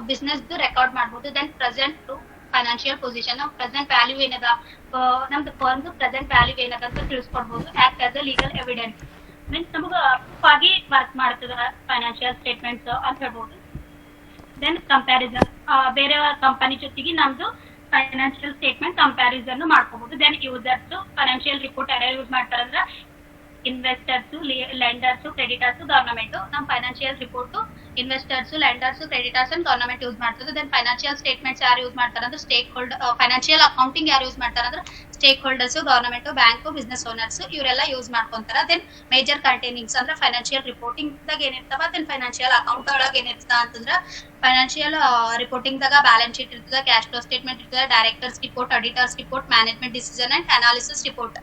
ಬಿಸ್ನೆಸ್ ರೆಕಾರ್ಡ್ ಮಾಡಬಹುದು. Then present to financial position, present value ಏನದ, ನಮ್ದು ಫರ್ಮ್ ಪ್ರೆಸೆಂಟ್ ವ್ಯಾಲ್ಯೂ ಏನದ ಅಂತ ತಿಳಿಸ್ಕೊಡ್ಬಹುದು. Act as a legal evidence means ನಮಗ ಆಗಿ ವರ್ಕ್ ಮಾಡ್ತದ ಫೈನಾನ್ಷಿಯಲ್ ಸ್ಟೇಟ್ಮೆಂಟ್ಸ್ ಅಂತ ಹೇಳ್ಬಹುದು. ದೆನ್ ಕಂಪ್ಯಾರಿಸನ್, ಬೇರೆ ಕಂಪನಿ ಜೊತೆಗೆ ನಮ್ದು ಫೈನಾನ್ಷಿಯಲ್ ಸ್ಟೇಟ್ಮೆಂಟ್ ಕಂಪ್ಯಾರಿಸನ್ ಮಾಡ್ಕೋಬಹುದು. ದೆನ್ ಯೂಸರ್ಸ್ ಫೈನಾನ್ಷಿಯಲ್ ರಿಪೋರ್ಟ್ ಯಾರು ಯೂಸ್ ಮಾಡ್ತಾರಂದ್ರ ಇನ್ವೆಸ್ಟರ್ಸ್, ಲೆಂಡರ್ಸ್, ಕ್ರೆಡಿಟರ್ಸ್, ಗವರ್ನಮೆಂಟ್. ನಮ್ಮ financial report investors, lenders, creditors and government use ಮಾಡ್ತದೆ. ದೆನ್ ಫೈನಾನ್ಷಿಯಲ್ ಸ್ಟೇಟ್ಮೆಂಟ್ಸ್ ಯಾರು ಯೂಸ್ ಮಾಡ್ತಾರಂದ್ರೆ ಸ್ಟೇಕ್ ಹೋಲ್ಡರ್, ಫೈನಾನ್ಷಿಯಲ್ ಅಕೌಂಟಿಂಗ್ ಯಾರು ಯೂಸ್ ಮಾಡ್ತಾರಂದ್ರೆ stakeholders, government, bank, business owners ಇವರೆಲ್ಲ ಯೂಸ್ ಮಾಡ್ಕೊಂತಾರ. ದೆನ್ ಮೇಜರ್ ಕಂಟೈನಿಂಗ್ಸ್ ಅಂದ್ರೆ ಫೈನಾನ್ಷಿಯಲ್ ರಿಪೋರ್ಟಿಂಗ್ ದಾಗ ಏನಿರ್ತಾವ, ದೆನ್ ಫೈನಾನ್ಷಿಯಲ್ ಅಕೌಂಟ್ ಒಳಗೆ ಏನಿರ್ತದ ಅಂತಂದ್ರ ಫೈನಾನ್ಷಿಯಲ್ ರಿಪೋರ್ಟಿಂಗ್ ದಾಗ ಬ್ಯಾಲೆನ್ಸ್ ಶೀಟ್ ಇರ್ತದ, ಕ್ಯಾಶ್ ಫ್ಲೋ ಸ್ಟೇಟ್ಮೆಂಟ್ ಇರ್ತದ, directors report, auditors report, management decision and analysis report.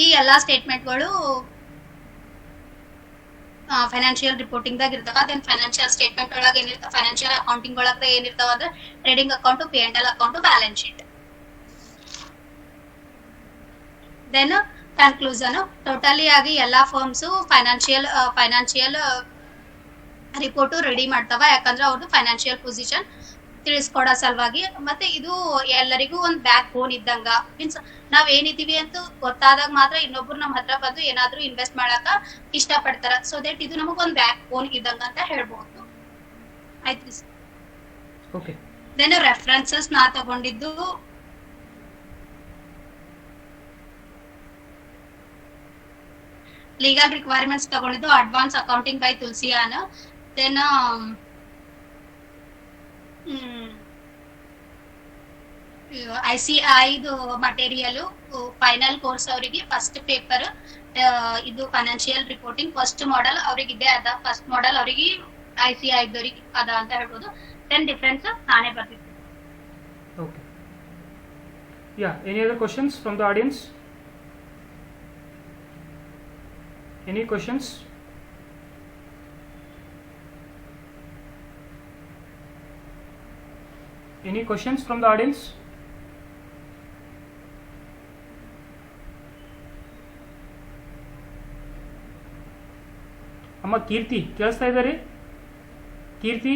ಈ ಎಲ್ಲಾ ಸ್ಟೇಟ್ಮೆಂಟ್ಗಳು ಫೈನಾನ್ಷಿಯಲ್ ರಿಪೋರ್ಟಿಂಗ್ ದಾಗ ಇರ್ತಾವ. ದೆನ್ ಫೈನಾನ್ಷಿಯಲ್ ಸ್ಟೇಟ್ಮೆಂಟ್ ಒಳಗೆ ಏನಿರ್ತಾವ, ಫೈನಾನ್ಷಿಯಲ್ ಅಕೌಂಟಿಂಗ್ ಒಳಗ ಏನಿರ್ತಾವ ಅಂದ್ರೆ trading account, P&L account, balance sheet. Then conclusion, totally ಆಗಿ ಎಲ್ಲಾ ಫರ್ಮ್ಸ್ ಫೈನಾನ್ಷಿಯಲ್ ರಿಪೋರ್ಟ್ ರೆಡಿ ಮಾಡ್ತಾವ. ಯಾಕಂದ್ರೆ ಅವ್ರದ್ದು ಫೈನಾನ್ಷಿಯಲ್ ಪೊಸಿಷನ್ ತಿಳಿಸ್ಕೊಡೋ ಸಲುವಾಗಿ. ಮತ್ತೆ ಇದು ಎಲ್ಲರಿಗೂ ಒಂದ್ ಬ್ಯಾಕ್ ಬೋನ್ ಇದ್ದಂಗ. ಮೀನ್ಸ್ ನಾವ್ ಏನಿದೀವಿ ಅಂತ ಗೊತ್ತಾದಾಗ ಮಾತ್ರ ಇನ್ನೊಬ್ರು ನಮ್ ಹತ್ರ ಬಂದು ಏನಾದ್ರೂ ಇನ್ವೆಸ್ಟ್ ಮಾಡಕ ಇಷ್ಟ ಪಡ್ತಾರ. ಸೊ ದಟ್ ಇದು ನಮಗ್ ಒಂದ್ ಬ್ಯಾಕ್ ಬೋನ್ ಇದ್ದಂಗ ಅಂತ ಹೇಳ್ಬಹುದು. ಆಯ್ತು. ಓಕೆ. ದೆನ್ ರೆಫರೆನ್ಸಸ್ ನಾ ತಗೊಂಡಿದ್ದು ಲೀಗಲ್ ರಿಕ್ವೈರ್ಮೆಂಟ್ಸ್ ತಗೊಂಡಿದ್ದು advance accounting by Tulsian. Then ICI material final course ಅವರಿಗೆ ಫಸ್ಟ್ ಪೇಪರ್ ಇದು ಫೈನಾನ್ಷಿಯಲ್ ರಿಪೋರ್ಟಿಂಗ್ ಫಸ್ಟ್ ಮಾಡೆಲ್ ಅವರಿಗೆ ಇದೆ ಅದ. ಫಸ್ಟ್ ಮಾಡೆಲ್ ಅವರಿಗೆ ICI ಇದ್ದವರಿಗೆ ಅದ ಅಂತ ಹೇಳ್ಬೋದು. ದೆನ್ ಡಿಫರೆನ್ಸ್ ನಾನೇ ಬರ್ತಿದ್ದೆ. Okay. Yeah, any other questions from the audience? Any questions? Any questions from the audience? ಅಮ್ಮ ಕೀರ್ತಿ ಕೇಳಿಸ್ತಾ ಇದ್ದಾರೆ? ಕೀರ್ತಿ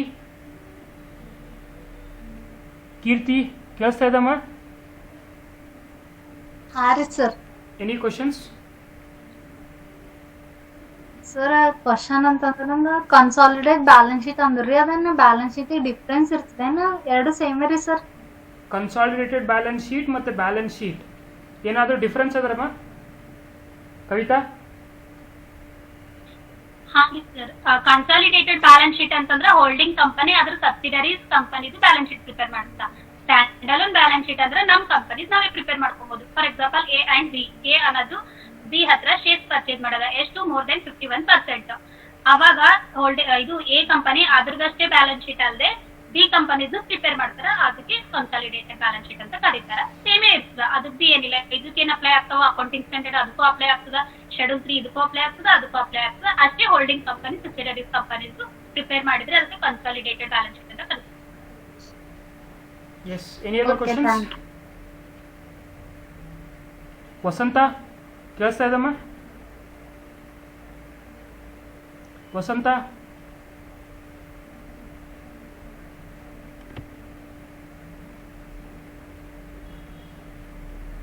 ಕೇಳಿಸ್ತಾ ಇದ್ದಮ್ಮ? ಹಾ ರೀ sir. Any questions? Sir question ಅಂತಂದ್ರೆ ನಮ್ಗೆ ಕನ್ಸಾಲಿಡೇಟ್ ಬ್ಯಾಲೆನ್ಸ್ ಶೀಟ್ ಅಂದ್ರಿ, ಅದನ್ನ ಬ್ಯಾಲೆನ್ಸ್ ಶೀಟ್ ಡಿಫ್ರೆನ್ಸ್ ಇರ್ತದೇನ? ಎರಡು ಸೇಮ್ ರೀ ಸರ್? ಕನ್ಸಾಲಿಡೇಟೆಡ್ ಬ್ಯಾಲೆನ್ಸ್ ಶೀಟ್ ಮತ್ತೆ ಬ್ಯಾಲೆನ್ಸ್ ಶೀಟ್ ಏನಾದರೂ ಡಿಫ್ರೆನ್ಸ್ ಅದರಮ್ಮ ಕವಿತಾ? ಹಾಗೆ ಸರ್, ಕನ್ಸಾಲಿಡೇಟೆಡ್ ಬ್ಯಾಲೆನ್ಸ್ ಶೀಟ್ ಅಂತಂದ್ರೆ ಹೋಲ್ಡಿಂಗ್ ಕಂಪನಿ ಅದ್ರ ಸಬ್ಸಿಡರೀಸ್ ಕಂಪನಿದು ಬ್ಯಾಲೆನ್ಸ್ ಶೀಟ್ ಪ್ರಿಪೇರ್ ಮಾಡ್ತಾ. ಸ್ಟ್ಯಾಂಡ್ ಅಲೋನ್ ಬ್ಯಾಲೆನ್ಸ್ ಶೀಟ್ ಅಂದ್ರೆ ನಮ್ ಕಂಪನಿ ನಾವೇ ಪ್ರಿಪೇರ್ ಮಾಡ್ಕೋಬಹುದು. For example A and B. A ಅನ್ನೋದು B ಹತ್ರ ಶೇರ್ಸ್ ಪರ್ಚೇಸ್ ಮಾಡದ ಎಷ್ಟು ಮೋರ್ ದೆನ್ 51%. ಅವಾಗ ಇದು A ಕಂಪನಿ ಅದ್ರದಷ್ಟೇ ಬ್ಯಾಲೆನ್ಸ್ ಶೀಟ್ ಅಲ್ಲದೆ B ಕಂಪನಿದು ಪ್ರಿಪೇರ್ ಮಾಡ್ತಾರ. ಅದಕ್ಕೆ ಕನ್ಸಾಲಿಡೇಟೆಡ್ ಬ್ಯಾಲೆನ್ಸ್ ಶೀಟ್ ಅಂತ ಕರೀತಾರ. ಸೇಮೇ ಇರ್ತದ, ಅದಕ್ಕೆ ಏನಿಲ್ಲ. ಇದಕ್ಕೇನ್ ಅಪ್ಲೈ ಆಗ್ತಾವ, ಅಕೌಂಟಿಂಗ್ ಸ್ಟ್ಯಾಂಡರ್ಡ್ ಅದಕ್ಕೂ ಅಪ್ಲೈ ಆಗ್ತದ, ಶೆಡ್ಯೂಲ್ 3 ಇದಕ್ಕೂ ಅಪ್ಲೈ ಆಗ್ತದ, ಅದಕ್ಕೂ ಅಪ್ಲೈ ಆಗ್ತದ. ಅಷ್ಟೇ ಹೋಲ್ಡಿಂಗ್ ಕಂಪನಿ ಸಬ್ಸಿಡರೀಸ್ ಕಂಪನಿದು ಪ್ರಿಪೇರ್ ಮಾಡಿದ್ರೆ ಅದಕ್ಕೆ ಕನ್ಸಾಲಿಡೇಟೆಡ್ ಬ್ಯಾಲೆನ್ಸ್ ಶೀಟ್ ಅಂತ ಕರೀತಾರೆ. Yes, any other questions? Vasantha ಕೇಳಿಸ್ತಾ ಇದ್ದಮ್ಮ? ವಸಂತ?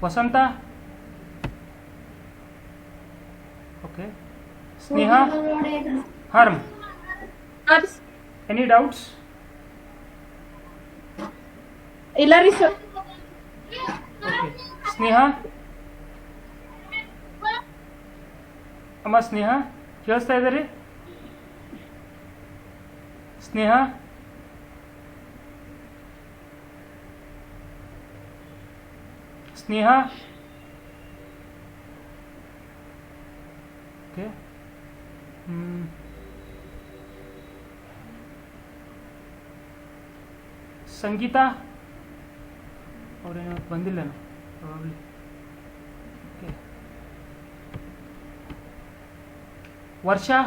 ವಸಂತ? ಓಕೆ. ಸ್ನೇಹ? ಹರ್ಮ್? Any doubts? ಇಲ್ಲ ರೀ ಸರ್. ಓಕೆ. ಸ್ನೇಹ ಅಮ್ಮ ಸ್ನೇಹ ಕೇಳಿಸ್ತಾ ಇದ್ದೀರಿ ಸ್ನೇಹ ಸ್ನೇಹ ಓಕೆ ಸಂಗೀತಾ ಅವ್ರೇನು ಬಂದಿಲ್ಲನು ಪ್ರಾಬ್ಲಿ ಓಕೆ ವರ್ಷಾ